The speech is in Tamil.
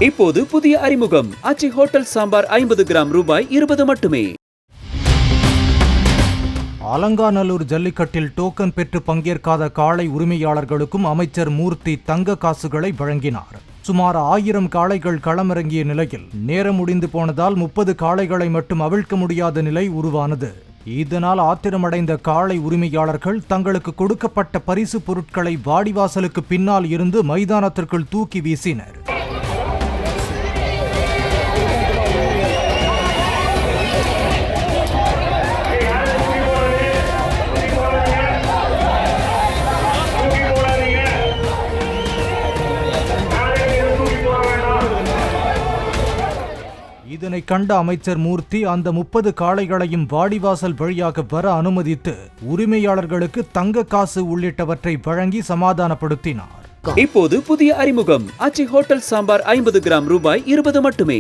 இப்போது புதிய அறிமுகம் ஆச்சி ஹோட்டல் சாம்பார் 50 கிராம் ரூபாய் 20 மட்டுமே. அலங்காநல்லூர் ஜல்லிக்கட்டில் டோக்கன் பெற்று பங்கேற்காத காளை உரிமையாளர்களுக்கும் அமைச்சர் மூர்த்தி தங்க காசுகளை வழங்கினார். சுமார் 1000 காளைகள் களமிறங்கிய நிலையில் நேரம் முடிந்து போனதால் 30 காளைகளை மட்டும் அவிழ்க்க முடியாத நிலை உருவானது. இதனால் ஆத்திரமடைந்த காளை உரிமையாளர்கள் தங்களுக்கு கொடுக்கப்பட்ட பரிசு பொருட்களை வாடிவாசலுக்கு பின்னால் இருந்து மைதானத்திற்குள் தூக்கி வீசினர். இதனை கண்ட அமைச்சர் மூர்த்தி அந்த 30 காளைகளையும் வாடிவாசல் வழியாக வர அனுமதித்து உரிமையாளர்களுக்கு தங்க காசு உள்ளிட்டவற்றை வழங்கி சமாதானப்படுத்தினார். இப்போது புதிய அறிமுகம் ஆச்சி ஹோட்டல் சாம்பார் 50 கிராம் ரூபாய் 20 மட்டுமே.